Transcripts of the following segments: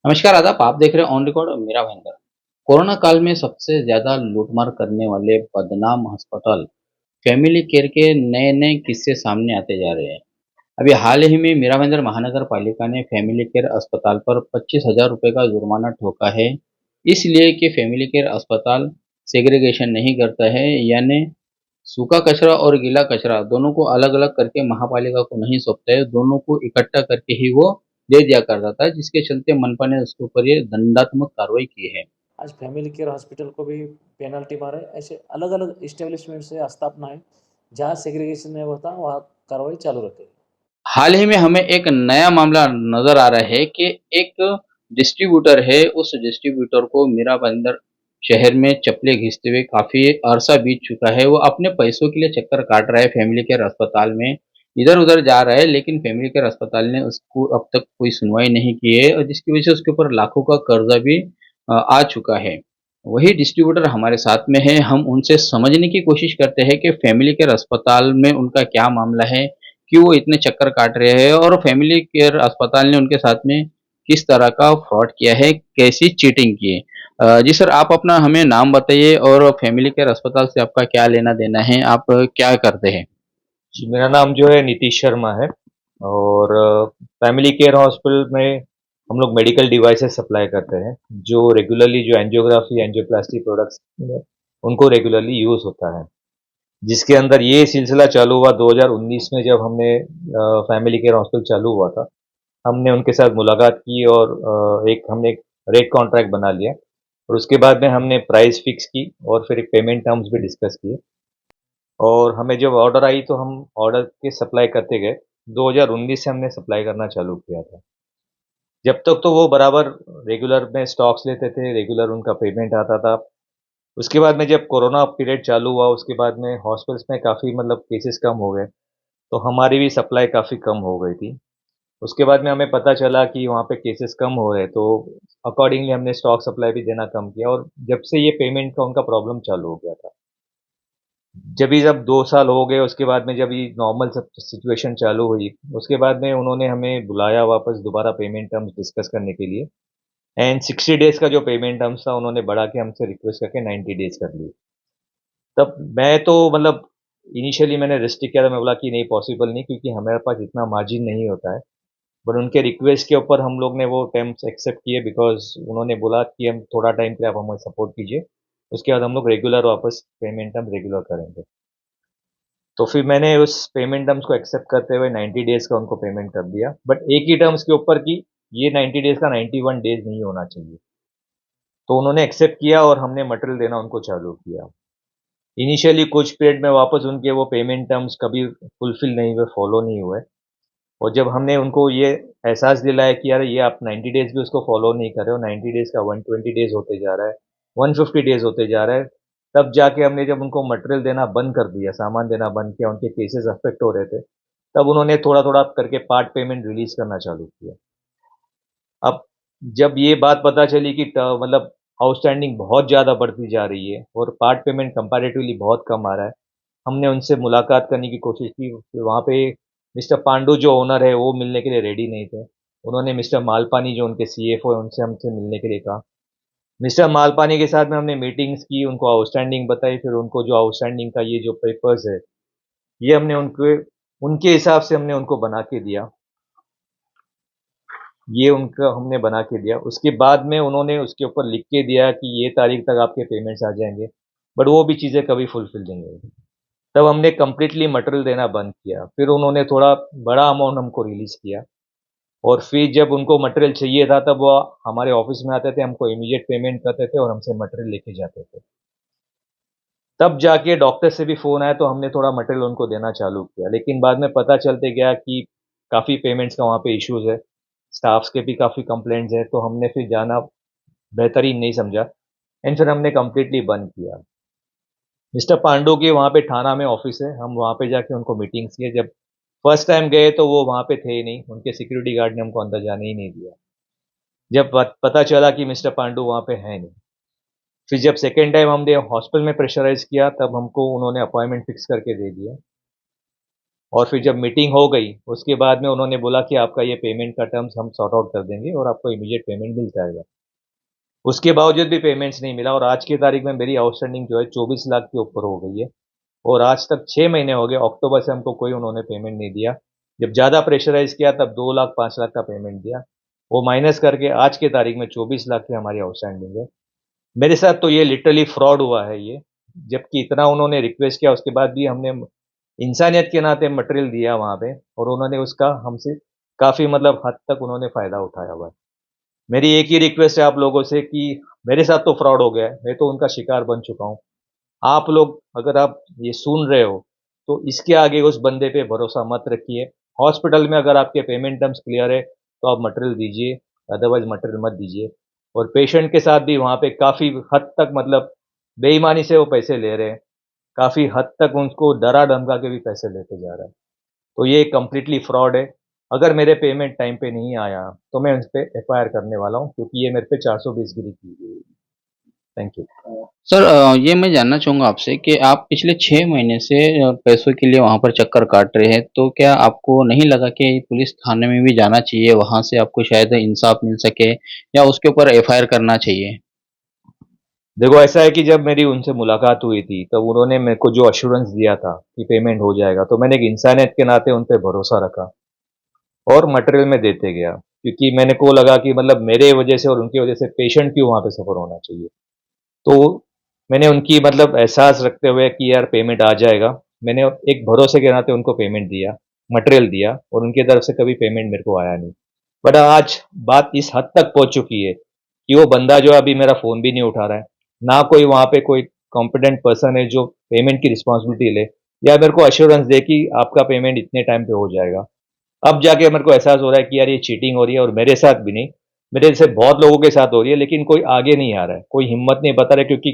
नमस्कार आदाब, आप देख रहे हैं ऑन रिकॉर्ड मेरा भाईंदर। कोरोना काल में सबसे ज्यादा लूटमार करने वाले बदनाम अस्पताल फैमिली केयर के नए नए किस्से सामने आते जा रहे हैं। अभी हाल ही में मीरा भाईंदर महानगर पालिका ने फैमिली केयर अस्पताल पर 25,000 रुपए का जुर्माना ठोका है, इसलिए कि फैमिली केयर अस्पताल सेग्रीगेशन नहीं करता है, यानी सूखा कचरा और गीला कचरा दोनों को अलग-अलग करके महापालिका को नहीं सौंपता है, दोनों को इकट्ठा करके ही वो दे दिया करता था, जिसके चलते मनपा ने उसके ऊपर ये दंडात्मक कार्रवाई की है। आज फैमिली केयर हॉस्पिटल को भी पेनल्टी मारे। ऐसे अलग-अलग इस्टेब्लिशमेंट से स्थापना है, जहाँ सेग्रीगेशन नहीं होता वहाँ कार्रवाई चालू रहती है। हाल ही में हमें एक नया मामला नज़र आ रहा है कि एक डिस्ट्रीब्यूटर है, उस डिस्ट्रीब्यूटर को मीरा भाईंदर शहर में चप्पलें घिसते हुए काफ़ी अरसा बीत चुका है। वो अपने पैसों के लिए चक्कर काट रहा है फैमिली केयर अस्पताल में, इधर-उधर जा रहा है, लेकिन फैमिली केयर अस्पताल ने उसको अब तक कोई सुनवाई नहीं की है और जिसकी वजह से उसके ऊपर लाखों का कर्जा भी आ चुका है। वही डिस्ट्रीब्यूटर हमारे साथ में है, हम उनसे समझने की कोशिश करते हैं कि फैमिली केयर अस्पताल में उनका क्या मामला है, क्यों वो इतने चक्कर काट रहे हैं और फैमिली केयर अस्पताल ने उनके साथ में किस तरह का फ्रॉड किया है, कैसी चीटिंग की है। जी सर, आप अपना हमें नाम बताइए और फैमिली केयर अस्पताल से आपका क्या लेना-देना है? आप क्या करते हैं? जी, मेरा नाम जो है नीतीश शर्मा है और फैमिली केयर हॉस्पिटल में हम लोग मेडिकल डिवाइसेस सप्लाई करते हैं, जो रेगुलरली जो एंजियोग्राफी, एंजियोप्लास्टी प्रोडक्ट्स उनको रेगुलरली यूज़ होता है। जिसके अंदर ये सिलसिला चालू हुआ 2019 में जब हमने फैमिली केयर हॉस्पिटल चालू हुआ था। हमने उनके साथ मुलाकात की और एक रेट कॉन्ट्रैक्ट बना लिया और उसके बाद में हमने प्राइस फिक्स की और फिर एक पेमेंट टर्म्स भी डिस्कस किए। और हमें जब ऑर्डर आई तो हम ऑर्डर के सप्लाई करते गए। 2019 से हमने सप्लाई करना चालू किया था। जब तक तो वो बराबर रेगुलर में स्टॉक्स लेते थे, रेगुलर उनका पेमेंट आता था। उसके बाद में जब कोरोना पीरियड चालू हुआ, उसके बाद में हॉस्पिटल्स में काफ़ी मतलब केसेस कम हो गए, तो हमारी भी सप्लाई काफ़ी कम हो गई थी। उसके बाद में हमें पता चला कि वहाँ पे केसेस कम हो रहे हैं, तो अकॉर्डिंगली हमने स्टॉक सप्लाई भी देना कम किया और जब से ये पेमेंट का उनका प्रॉब्लम चालू हो गया था। जब 2 साल हो गए उसके बाद में जब ये नॉर्मल सब सिचुएशन चालू हुई, उसके बाद में उन्होंने हमें बुलाया वापस दोबारा पेमेंट टर्म्स डिस्कस करने के लिए एंड 60 डेज़ का जो पेमेंट टर्म्स था उन्होंने बढ़ा के हमसे रिक्वेस्ट करके 90 डेज़ कर लिए। तब मैं तो मतलब इनिशियली मैंने रिस्ट्रिक्ट किया था, मैं बोला कि नहीं पॉसिबल नहीं क्योंकि हमारे पास इतना मार्जिन नहीं होता है। बट उनके रिक्वेस्ट के ऊपर हम लोग ने वो टर्म्स एक्सेप्ट किए बिकॉज़ उन्होंने बोला कि हम थोड़ा टाइम के लिए आप हमें सपोर्ट कीजिए, उसके बाद हम लोग रेगुलर वापस पेमेंट टर्म रेगुलर करेंगे। तो फिर मैंने उस पेमेंट टर्म्स को एक्सेप्ट करते हुए 90 डेज़ का उनको पेमेंट कर दिया। बट एक ही टर्म्स के ऊपर कि ये 90 डेज़ का 91 डेज़ नहीं होना चाहिए। तो उन्होंने एक्सेप्ट किया और हमने मटेरियल देना उनको चालू किया। इनिशियली कुछ पीरियड में वापस उनके वो पेमेंट टर्म्स कभी फुलफिल नहीं हुए, फॉलो नहीं हुए और जब हमने उनको ये एहसास दिलाया कि यार ये आप 90 डेज़ भी उसको फॉलो नहीं कर रहे हो, 90 डेज़ का 120 डेज़ होते जा रहा है, 150 डेज़ होते जा रहा है, तब जाके हमने जब उनको मटेरियल देना बंद कर दिया, सामान देना बंद किया, उनके केसेज़ अफ़ेक्ट हो रहे थे, तब उन्होंने थोड़ा-थोड़ा करके पार्ट पेमेंट रिलीज़ करना चालू किया। अब जब ये बात पता चली कि मतलब आउटस्टैंडिंग बहुत ज़्यादा बढ़ती जा रही है और पार्ट पेमेंट कंपैरेटिवली बहुत कम आ रहा है, हमने उनसे मुलाकात करने की कोशिश की। फिर वहाँ पे मिस्टर पांडु जो ओनर है, वो मिलने के लिए रेडी नहीं थे। उन्होंने मिस्टर मालपानी जो उनके सीएफओ हैं, उनसे हमसे मिलने के लिए कहा। मिस्टर मालपानी के साथ में हमने मीटिंग्स की, उनको आउटस्टैंडिंग बताई, फिर उनको जो आउटस्टैंडिंग का ये जो पेपर्स है, ये हमने उनके उनके हिसाब से हमने उनको बना के दिया। ये उनका हमने बना के दिया। उसके बाद में उन्होंने उसके ऊपर लिख के दिया कि ये तारीख तक आपके पेमेंट्स आ जाएँगे, बट वो भी चीज़ें कभी फुलफिल नहीं हुई। तब हमने कंप्लीटली मटेरियल देना बंद किया। फिर उन्होंने थोड़ा बड़ा अमाउंट हमको रिलीज़ किया और फिर जब उनको मटेरियल चाहिए था तब वो हमारे ऑफ़िस में आते थे, हमको इमीडिएट पेमेंट करते थे और हमसे मटेरियल लेके जाते थे। तब जाके डॉक्टर से भी फ़ोन आया तो हमने थोड़ा मटेरियल उनको देना चालू किया। लेकिन बाद में पता चलते गया कि काफ़ी पेमेंट्स का वहाँ पे इश्यूज़ है, स्टाफ्स के भी काफ़ी कंप्लेंट्स हैं, तो हमने फिर जाना बेहतरीन नहीं समझा एंड फिर हमने कंप्लीटली बंद किया। मिस्टर पांडु के वहाँ पे थाना में ऑफ़िस है, हम वहाँ पे जाके उनको मीटिंग्स किए। जब फर्स्ट टाइम गए तो वो वहाँ पे थे ही नहीं, उनके सिक्योरिटी गार्ड ने हमको अंदर जाने ही नहीं दिया। जब पता चला कि मिस्टर पांडु वहाँ पे हैं नहीं, फिर जब सेकंड टाइम हमने हॉस्पिटल में प्रेशराइज़ किया तब हमको उन्होंने अपॉइंटमेंट फिक्स करके दे दिया और फिर जब मीटिंग हो गई उसके बाद में उन्होंने बोला कि आपका ये पेमेंट का टर्म्स हम सॉर्ट आउट कर देंगे और आपको इमीडिएट पेमेंट मिल जाएगा। उसके बावजूद भी पेमेंट्स नहीं मिला और आज की तारीख में मेरी आउटस्टैंडिंग जो है 24 लाख के ऊपर हो गई है और आज तक 6 महीने हो गए, अक्टूबर से हमको कोई उन्होंने पेमेंट नहीं दिया। जब ज़्यादा प्रेशराइज़ किया तब 2 लाख 5 लाख का पेमेंट दिया। वो माइनस करके आज की तारीख में 24 लाख की हमारी आउटस्टैंडिंग है। मेरे साथ तो ये लिटरली फ्रॉड हुआ है ये, जबकि इतना उन्होंने रिक्वेस्ट किया उसके बाद भी हमने इंसानियत के नाते मटेरियल दिया वहाँ पे और उन्होंने उसका हमसे काफ़ी मतलब हद तक उन्होंने फ़ायदा उठाया हुआ है। मेरी एक ही रिक्वेस्ट है आप लोगों से कि मेरे साथ तो फ्रॉड हो गया है, मैं तो उनका शिकार बन चुका हूँ। आप लोग अगर आप ये सुन रहे हो, तो इसके आगे उस बंदे पे भरोसा मत रखिए। हॉस्पिटल में अगर आपके पेमेंट टर्म्स क्लियर है, तो आप मटेरियल दीजिए, अदरवाइज़ मटेरियल मत दीजिए। और पेशेंट के साथ भी वहाँ पे काफ़ी हद तक मतलब बेईमानी से वो पैसे ले रहे हैं। काफ़ी हद तक उनको डरा-धमका के भी पैसे लेते जा रहे हैं। तो ये कंप्लीटली फ्रॉड है। अगर मेरे पेमेंट टाइम पे नहीं आया, तो मैं उस पे एफआईआर करने वाला हूँ क्योंकि ये मेरे पे 420 गिरी की गई है। Thank you. सर ये मैं जानना चाहूँगा आपसे कि आप पिछले 6 महीने से पैसों के लिए वहाँ पर चक्कर काट रहे हैं, तो क्या आपको नहीं लगा कि पुलिस थाने में भी जाना चाहिए, वहाँ से आपको शायद इंसाफ मिल सके या उसके ऊपर एफआईआर करना चाहिए? देखो ऐसा है कि जब मेरी उनसे मुलाकात हुई थी, तब उन्होंने मेरे को जो एश्योरेंस दिया था कि पेमेंट हो जाएगा, तो मैंने एक इंसानियत के नाते उन पे भरोसा रखा और मटेरियल मैं देते गया। क्योंकि मैंने को लगा कि मतलब मेरे वजह से और उनकी वजह से पेशेंट क्यों वहाँ पे सफ़र होना चाहिए। तो मैंने उनकी मतलब एहसास रखते हुए कि यार पेमेंट आ जाएगा, मैंने एक भरोसे के नाते उनको पेमेंट दिया, मटेरियल दिया और उनकी तरफ से कभी पेमेंट मेरे को आया नहीं। बट आज बात इस हद तक पहुँच चुकी है कि वो बंदा जो है अभी मेरा फ़ोन भी नहीं उठा रहा है, ना कोई वहाँ पे कोई कॉम्पिटेंट पर्सन है जो पेमेंट की रिस्पॉन्सिबिलिटी ले या मेरे को एश्योरेंस दे कि आपका पेमेंट इतने टाइम पे हो जाएगा। अब जाके मेरे को एहसास हो रहा है कि यार ये चीटिंग हो रही है और मेरे साथ भी नहीं, मेरे जैसे बहुत लोगों के साथ हो रही है लेकिन कोई आगे नहीं आ रहा है, कोई हिम्मत नहीं बता रहा है क्योंकि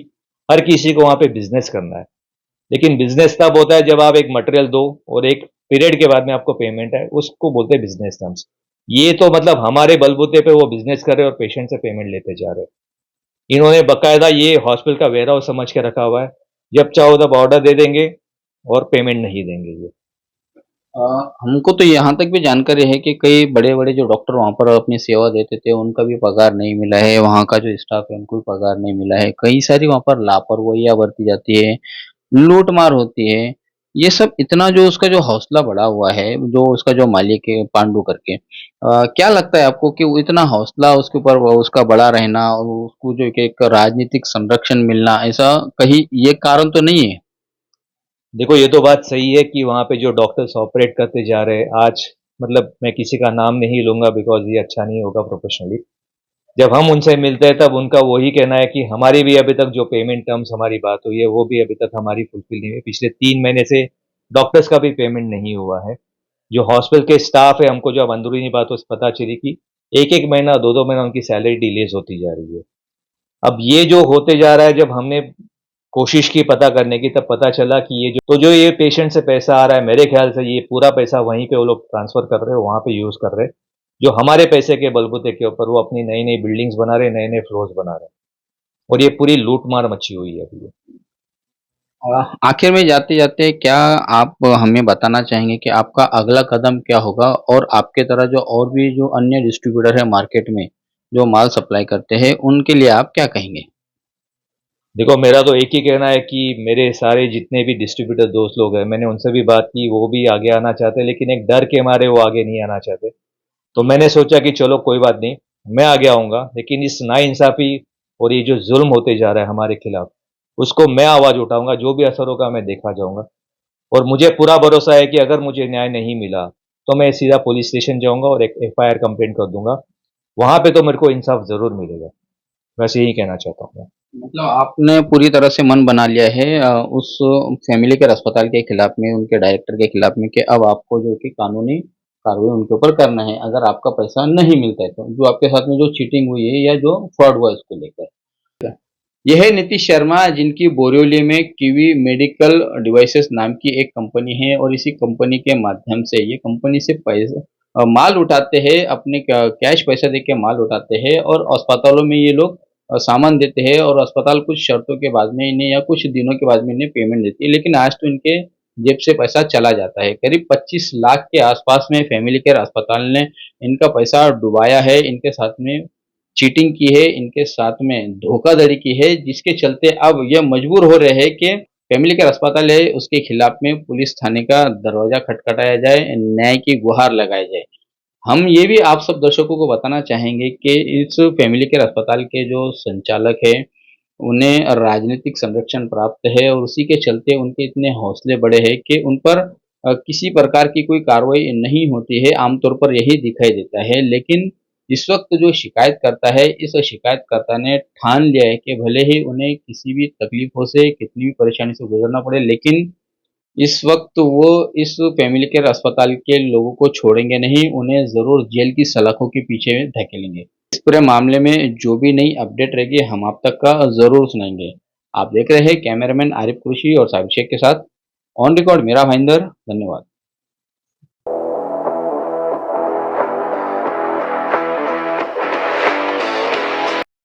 हर किसी को वहाँ पे बिज़नेस करना है। लेकिन बिज़नेस तब होता है जब आप एक मटेरियल दो और एक पीरियड के बाद में आपको पेमेंट है, उसको बोलते हैं बिज़नेस टर्म्स। ये तो मतलब हमारे बलबूते पे वो बिज़नेस कर रहे हैं और पेशेंट से पेमेंट लेते जा रहे हैं। इन्होंने बाकायदा ये हॉस्पिटल का वेयरहाउस समझ के रखा हुआ है, जब चाहो तब ऑर्डर दे देंगे और पेमेंट नहीं देंगे ये। अ, हमको तो यहाँ तक भी जानकारी है कि कई बड़े-बड़े जो डॉक्टर वहाँ पर अपनी सेवा देते थे, उनका भी पगार नहीं मिला है, वहाँ का जो स्टाफ है उनको भी पगार नहीं मिला है। कई सारी वहाँ पर लापरवाहियाँ बरती जाती है, लूट-मार होती है। ये सब इतना जो उसका जो हौसला बढ़ा हुआ है, जो उसका जो मालिक है पांडु करके क्या लगता है आपको कि वो इतना हौसला उसके ऊपर वो उसका बढ़ा रहना और उसको जो एक राजनीतिक संरक्षण मिलना, ऐसा कहीं ये कारण तो नहीं है? देखो ये तो बात सही है कि वहाँ पे जो डॉक्टर्स ऑपरेट करते जा रहे हैं आज मतलब मैं किसी का नाम नहीं लूँगा बिकॉज़ ये अच्छा नहीं होगा प्रोफ़ेशनली। जब हम उनसे मिलते हैं तब उनका वही कहना है कि हमारी भी अभी तक जो पेमेंट टर्म्स हमारी बात हुई है वो भी अभी तक हमारी फुलफ़िल नहीं हुई। पिछले 3 महीने से डॉक्टर्स का भी पेमेंट नहीं हुआ है। जो हॉस्पिटल के स्टाफ है हमको जब अंदरूनी बातों से पता चली कि 1-1 महीना, 2-2 महीना उनकी सैलरी डिलेज़ होती जा रही है। अब ये जो होते जा रहा है जब हमने कोशिश की पता करने की तब पता चला कि जो ये पेशेंट से पैसा आ रहा है मेरे ख्याल से ये पूरा पैसा वहीं पे वो लोग ट्रांसफ़र कर रहे हैं, वहाँ पे यूज़ कर रहे हैं। जो हमारे पैसे के बलबूते के ऊपर वो अपनी नई-नई बिल्डिंग्स बना रहे हैं, नए-नए फ्लोर्स बना रहे हैं और ये पूरी लूट-मार मची हुई है अभी। आखिर में जाते-जाते क्या आप हमें बताना चाहेंगे कि आपका अगला कदम क्या होगा? और आपके तरह जो और भी जो अन्य डिस्ट्रीब्यूटर हैं मार्केट में, जो माल सप्लाई करते हैं, उनके लिए आप क्या कहेंगे? देखो मेरा तो एक ही कहना है कि मेरे सारे जितने भी डिस्ट्रीब्यूटर दोस्त लोग हैं, मैंने उनसे भी बात की, वो भी आगे आना चाहते हैं लेकिन एक डर के मारे वो आगे नहीं आना चाहते। तो मैंने सोचा कि चलो कोई बात नहीं, मैं आगे आऊँगा लेकिन इस नाइंसाफ़ी और ये जो ज़ुल्म होते जा रहा है हमारे खिलाफ़, उसको मैं आवाज़ उठाऊँगा, जो भी असर होगा मैं देखा जाऊँगा। और मुझे पूरा भरोसा है कि अगर मुझे न्याय नहीं मिला, तो मैं सीधा पुलिस स्टेशन जाऊँगा और एक एफआईआर कंप्लेंट कर दूँगा। वहाँ पे तो मेरे को इंसाफ़ ज़रूर मिलेगा। बस यही कहना चाहता हूँ मैं। मतलब आपने पूरी तरह से मन बना लिया है उस फैमिली केयर अस्पताल के खिलाफ में, उनके डायरेक्टर के खिलाफ में कि अब आपको जो कि कानूनी कार्रवाई उनके ऊपर करना है, अगर आपका पैसा नहीं मिलता है तो। जो आपके साथ में जो चीटिंग हुई है या जो फ्रॉड हुआ है इसको लेकर। यह है नीतीश शर्मा जिनकी बोरिवली में कीवी मेडिकल डिवाइसेस नाम की एक कंपनी है और इसी कंपनी के माध्यम से ये कंपनी से माल उठाते हैं, अपने कैश पैसा दे के माल उठाते हैं और अस्पतालों में ये लोग सामान देते हैं और अस्पताल कुछ शर्तों के बाद में इन्हें या कुछ दिनों के बाद में इन्हें पेमेंट देती है। लेकिन आज तो इनके जेब से पैसा चला जाता है। करीब 25 लाख के आसपास में फैमिली केयर अस्पताल ने इनका पैसा डुबाया है, इनके साथ में चीटिंग की है, इनके साथ में धोखाधड़ी की है, जिसके चलते अब ये मजबूर हो रहे हैं कि फैमिली केयर अस्पताल है उसके खिलाफ में पुलिस थाने का दरवाजा खटखटाया जाए, न्याय की गुहार लगाई जाए। हम ये भी आप सब दर्शकों को बताना चाहेंगे कि इस फैमिली केयर अस्पताल के जो संचालक हैं, उन्हें राजनीतिक संरक्षण प्राप्त है और उसी के चलते उनके इतने हौसले बड़े हैं कि उन पर किसी प्रकार की कोई कार्रवाई नहीं होती है, आमतौर पर यही दिखाई देता है। लेकिन इस वक़्त जो शिकायतकर्ता है, इस शिकायतकर्ता ने ठान लिया है कि भले ही उन्हें किसी भी तकलीफ़ों से, कितनी भी परेशानी से गुज़रना पड़े, लेकिन इस वक़्त वो इस फैमिली केयर अस्पताल के लोगों को छोड़ेंगे नहीं, उन्हें ज़रूर जेल की सलाखों के पीछे धकेलेंगे। इस पूरे मामले में जो भी नई अपडेट रहेगी हम आप तक का ज़रूर सुनाएँगे। आप देख रहे हैं कैमरामैन आरिफ कुरैशी और साबिर शेख के साथ ऑन रिकॉर्ड मेरा भाईंदर। धन्यवाद।